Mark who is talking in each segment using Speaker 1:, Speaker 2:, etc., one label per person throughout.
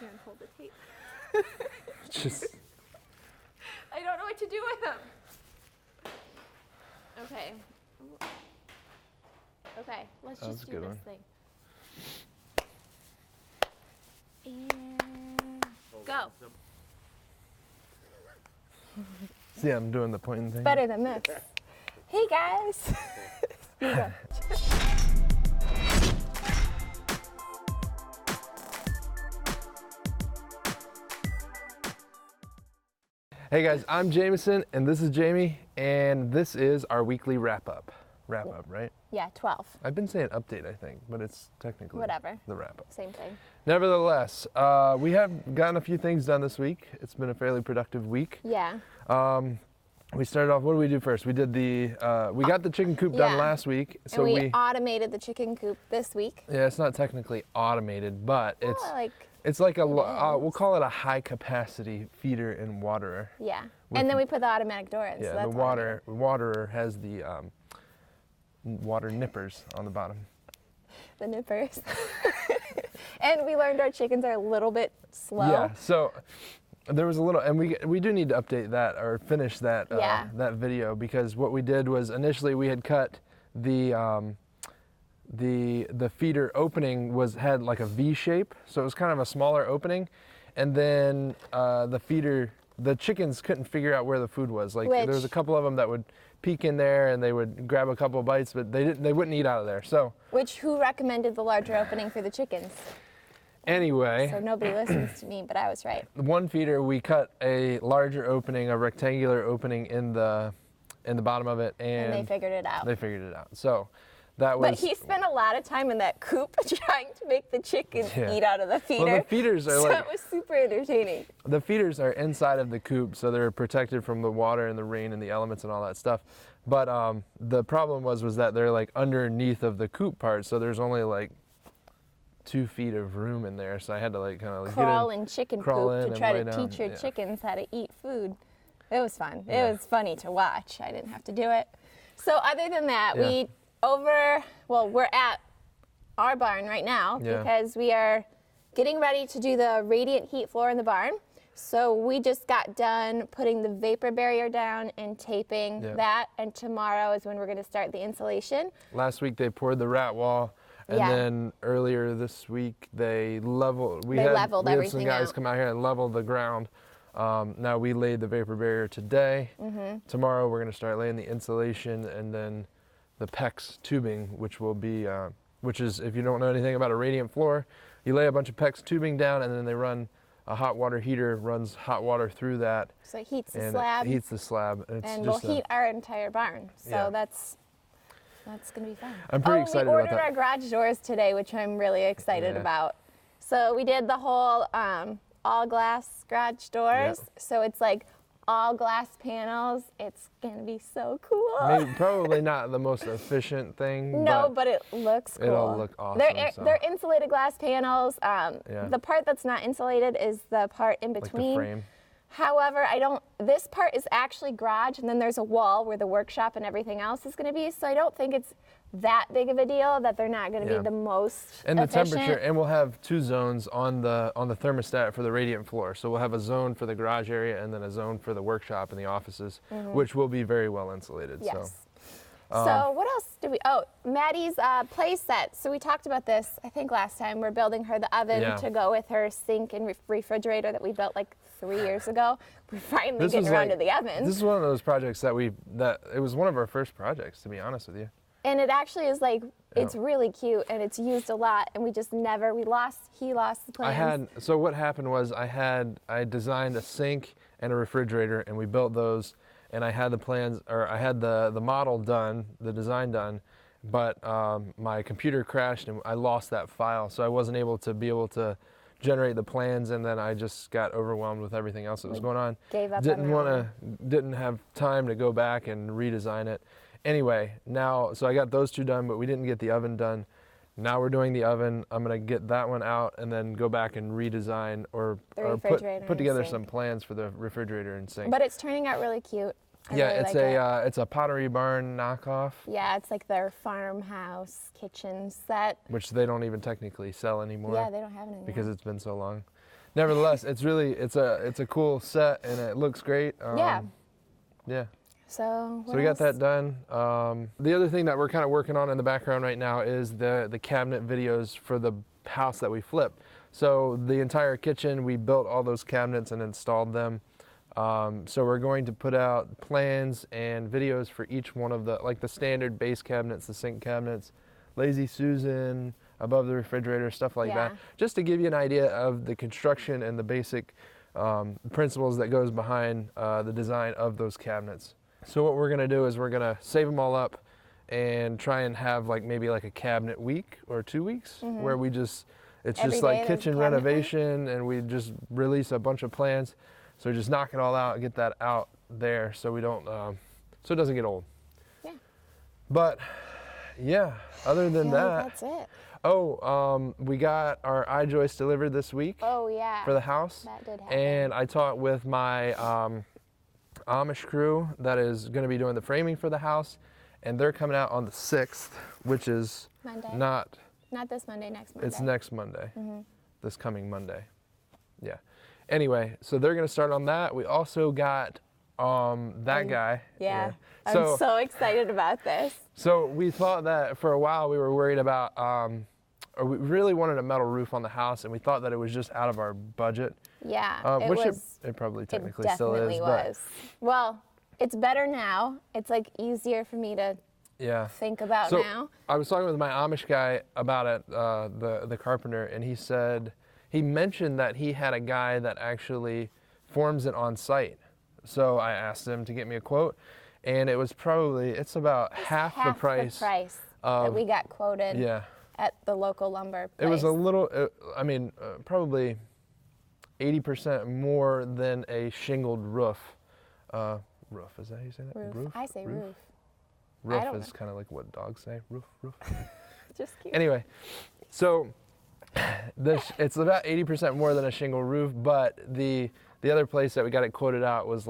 Speaker 1: Here, hold the tape.
Speaker 2: Just.
Speaker 1: I don't know what to do with them. Okay. Okay, let's
Speaker 2: That was
Speaker 1: just
Speaker 2: a
Speaker 1: do
Speaker 2: good
Speaker 1: this
Speaker 2: one.
Speaker 1: thing. And go.
Speaker 2: See, I'm doing the pointing thing.
Speaker 1: Better than this. Hey guys. You go.
Speaker 2: Hey guys, I'm Jameson and this is Jamie, and this is our weekly wrap up. Wrap up, right?
Speaker 1: Yeah, 12.
Speaker 2: I've been saying update, I think, but it's technically
Speaker 1: Whatever.
Speaker 2: the wrap up.
Speaker 1: Same thing.
Speaker 2: Nevertheless, we have gotten a few things done this week. It's been a fairly productive week.
Speaker 1: Yeah.
Speaker 2: We started off, what did we do first? We did we got the chicken coop done
Speaker 1: Yeah.
Speaker 2: last week.
Speaker 1: And we automated the chicken coop this week.
Speaker 2: Yeah, it's not technically automated, but it's
Speaker 1: like,
Speaker 2: it's like a,
Speaker 1: it
Speaker 2: we'll call it a high capacity feeder and waterer.
Speaker 1: yeah.
Speaker 2: With
Speaker 1: And then we put the automatic door in.
Speaker 2: Yeah,
Speaker 1: so that's
Speaker 2: the waterer has the water nippers on the bottom.
Speaker 1: the nippers. And we learned our chickens are a little bit slow.
Speaker 2: Yeah, so there was a little, and we do need to update that or finish that that video, because what we did was initially we had cut the feeder opening had like a V shape, so it was kind of a smaller opening, and then the chickens couldn't figure out where the food was. Like there was a couple of them that would peek in there and they would grab a couple of bites, but they wouldn't eat out of there. So
Speaker 1: who recommended the larger opening for the chickens?
Speaker 2: Anyway,
Speaker 1: so nobody listens to me, but I was right.
Speaker 2: One feeder we cut a larger opening, a rectangular opening in the bottom of it, and
Speaker 1: they figured it out.
Speaker 2: So that was.
Speaker 1: But he spent a lot of time in that coop trying to make the chickens eat out of the feeder.
Speaker 2: Well, the feeders are
Speaker 1: it was super entertaining.
Speaker 2: The feeders are inside of the coop, so they're protected from the water and the rain and the elements and all that stuff. But the problem was that they're like underneath of the coop part, so there's only like 2 feet of room in there. So I had to like kind of
Speaker 1: crawl in chicken coop to try to teach your chickens how to eat food. It was fun.
Speaker 2: Yeah.
Speaker 1: It was funny to watch. I didn't have to do it. So other than that, we're at our barn right now because we are getting ready to do the radiant heat floor in the barn. So we just got done putting the vapor barrier down and taping that, and tomorrow is when we're going to start the insulation.
Speaker 2: Last week they poured the rat wall, and then earlier this week they leveled. We had some guys come out here and level the ground. Now we laid the vapor barrier today. Tomorrow we're going to start laying the insulation and then the PEX tubing, which will be, which is, if you don't know anything about a radiant floor, you lay a bunch of PEX tubing down and then they run a hot water heater, runs hot water through that.
Speaker 1: So it heats the slab.
Speaker 2: It heats the slab.
Speaker 1: And we'll heat our entire barn. So that's going to be fun.
Speaker 2: I'm pretty excited about that.
Speaker 1: We ordered our garage doors today, which I'm really excited about. So we did the whole all glass garage doors. So it's like all glass panels. It's going to be so cool.
Speaker 2: Maybe probably not the most efficient thing.
Speaker 1: No, but it looks cool.
Speaker 2: It'll look awesome.
Speaker 1: They're insulated glass panels. The part that's not insulated is the part in between.
Speaker 2: Like the frame.
Speaker 1: However, this part is actually garage, and then there's a wall where the workshop and everything else is going to be, so I don't think it's that big of a deal that they're not going to be the most
Speaker 2: and
Speaker 1: efficient.
Speaker 2: The temperature, and we'll have 2 zones on the thermostat for the radiant floor. So we'll have a zone for the garage area and then a zone for the workshop and the offices, which will be very well insulated.
Speaker 1: Yes. So what else did we, Maddie's play set. So we talked about this, I think last time. We're building her the oven to go with her sink and refrigerator that we built like 3 years ago. We're finally getting around to the oven.
Speaker 2: This is one of those projects that it was one of our first projects, to be honest with you.
Speaker 1: And it actually is like, it's really cute and it's used a lot, and he lost the plans.
Speaker 2: So what happened was I designed a sink and a refrigerator, and we built those, and I had the plans, or I had the model done, the design done, but my computer crashed and I lost that file, so I wasn't able to generate the plans, and then I just got overwhelmed with everything else that was going on.
Speaker 1: Gave up
Speaker 2: Didn't have time to go back and redesign it. Anyway, so I got those 2 done, but we didn't get the oven done. Now we're doing the oven. I'm gonna get that one out and then go back and redesign or put together some plans for the refrigerator and sink.
Speaker 1: But it's turning out really cute. I really
Speaker 2: it's a Pottery Barn knockoff.
Speaker 1: Yeah, it's like their farmhouse kitchen set.
Speaker 2: Which they don't even technically sell anymore.
Speaker 1: Yeah, they don't have it anymore.
Speaker 2: Because it's been so long. nevertheless, it's a cool set and it looks great.
Speaker 1: Yeah.
Speaker 2: So we got that done. The other thing that we're kind of working on in the background right now is the cabinet videos for the house that we flipped. So the entire kitchen, we built all those cabinets and installed them. So we're going to put out plans and videos for each one of the standard base cabinets, the sink cabinets, Lazy Susan, above the refrigerator, stuff like that, just to give you an idea of the construction and the basic principles that goes behind the design of those cabinets. So what we're gonna do is we're gonna save them all up and try and have maybe a cabinet week or 2 weeks where we just, it's just like kitchen renovation and we just release a bunch of plans. So just knock it all out, get that out there so we don't, so it doesn't get old.
Speaker 1: Yeah.
Speaker 2: But yeah, other than that.
Speaker 1: That's it.
Speaker 2: Oh, we got our I-joist delivered this week.
Speaker 1: Oh yeah.
Speaker 2: For the house.
Speaker 1: That did happen.
Speaker 2: And I talked with my Amish crew that is going to be doing the framing for the house, and they're coming out on the 6th, which is
Speaker 1: Monday.
Speaker 2: Not
Speaker 1: this Monday, next Monday.
Speaker 2: It's next Monday. This coming Monday. Yeah. Anyway, so they're going to start on that. We also got that guy.
Speaker 1: Yeah. I'm so excited about this.
Speaker 2: So we thought that for a while we were worried about, or we really wanted a metal roof on the house, and we thought that it was just out of our budget.
Speaker 1: Yeah,
Speaker 2: it probably technically still is.
Speaker 1: It definitely was. Well, it's better now. It's easier for me to think about now.
Speaker 2: I was talking with my Amish guy about it, the carpenter, and he mentioned that he had a guy that actually forms it on site. So I asked him to get me a quote, and it's about half the price
Speaker 1: that we got quoted at the local lumber place.
Speaker 2: It was a little, probably 80% more than a shingled roof. Roof, is that how you say that?
Speaker 1: Roof. I say roof.
Speaker 2: Roof is kind of like what dogs say. Roof.
Speaker 1: Just cute.
Speaker 2: Anyway, so it's about 80% more than a shingle roof, but the other place that we got it quoted out was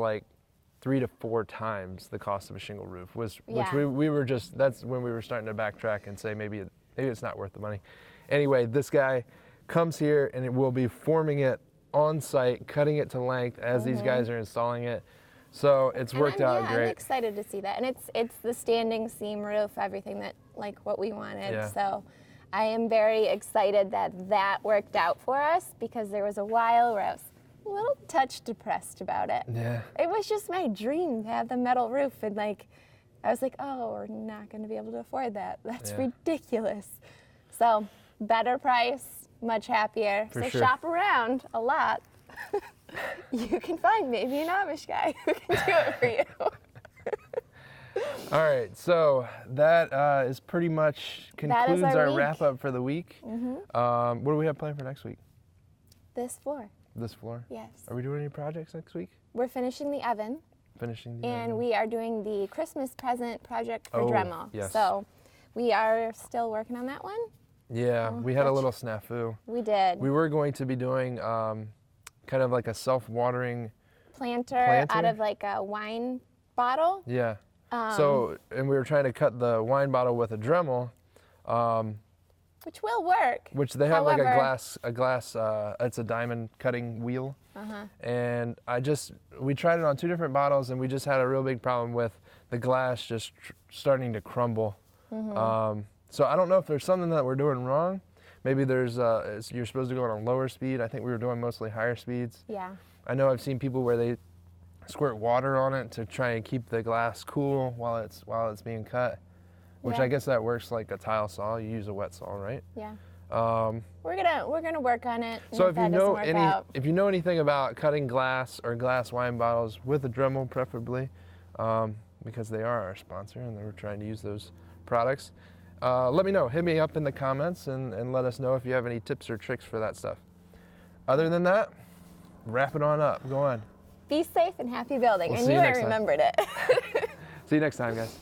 Speaker 2: 3 to 4 times the cost of a shingle roof, which we were just, that's when we were starting to backtrack and say maybe it's not worth the money. Anyway, this guy comes here and it will be forming it on site, cutting it to length as these guys are installing it. So it's worked out great.
Speaker 1: I'm excited to see that. And it's the standing seam roof, everything that what we wanted.
Speaker 2: Yeah.
Speaker 1: So I am very excited that worked out for us, because there was a while where I was a little touch depressed about it.
Speaker 2: Yeah.
Speaker 1: It was just my dream to have the metal roof, and I was like, oh, we're not going to be able to afford that. That's ridiculous. So better price, much happier.
Speaker 2: For
Speaker 1: so
Speaker 2: sure.
Speaker 1: Shop around a lot. You can find maybe an Amish guy who can do it for you.
Speaker 2: All right, so that is pretty much concludes our wrap up for the week. What do we have planned for next week?
Speaker 1: This floor.
Speaker 2: This floor?
Speaker 1: Yes.
Speaker 2: Are we doing any projects next week?
Speaker 1: We're finishing the oven. And we are doing the Christmas present project for Dremel.
Speaker 2: Yes.
Speaker 1: So we are still working on that one.
Speaker 2: Yeah, we had a little snafu.
Speaker 1: We did.
Speaker 2: We were going to be doing kind of like a self-watering
Speaker 1: planter out of a wine bottle.
Speaker 2: Yeah. And we were trying to cut the wine bottle with a Dremel.
Speaker 1: Which will work.
Speaker 2: Which they have a glass, it's a diamond cutting wheel. And we tried it on 2 different bottles, and we just had a real big problem with the glass just starting to crumble. So I don't know if there's something that we're doing wrong. Maybe there's, you're supposed to go on a lower speed. I think we were doing mostly higher speeds.
Speaker 1: Yeah.
Speaker 2: I know I've seen people where they squirt water on it to try and keep the glass cool while it's being cut. Which I guess that works like a tile saw. You use a wet saw, right?
Speaker 1: Yeah. We're gonna work on it.
Speaker 2: So if you know anything about cutting glass or glass wine bottles with a Dremel, preferably, because they are our sponsor and we're trying to use those products, let me know. Hit me up in the comments and let us know if you have any tips or tricks for that stuff. Other than that, wrap it on up. Go on.
Speaker 1: Be safe and happy building.
Speaker 2: We'll
Speaker 1: I knew I remembered it.
Speaker 2: See you next time, guys.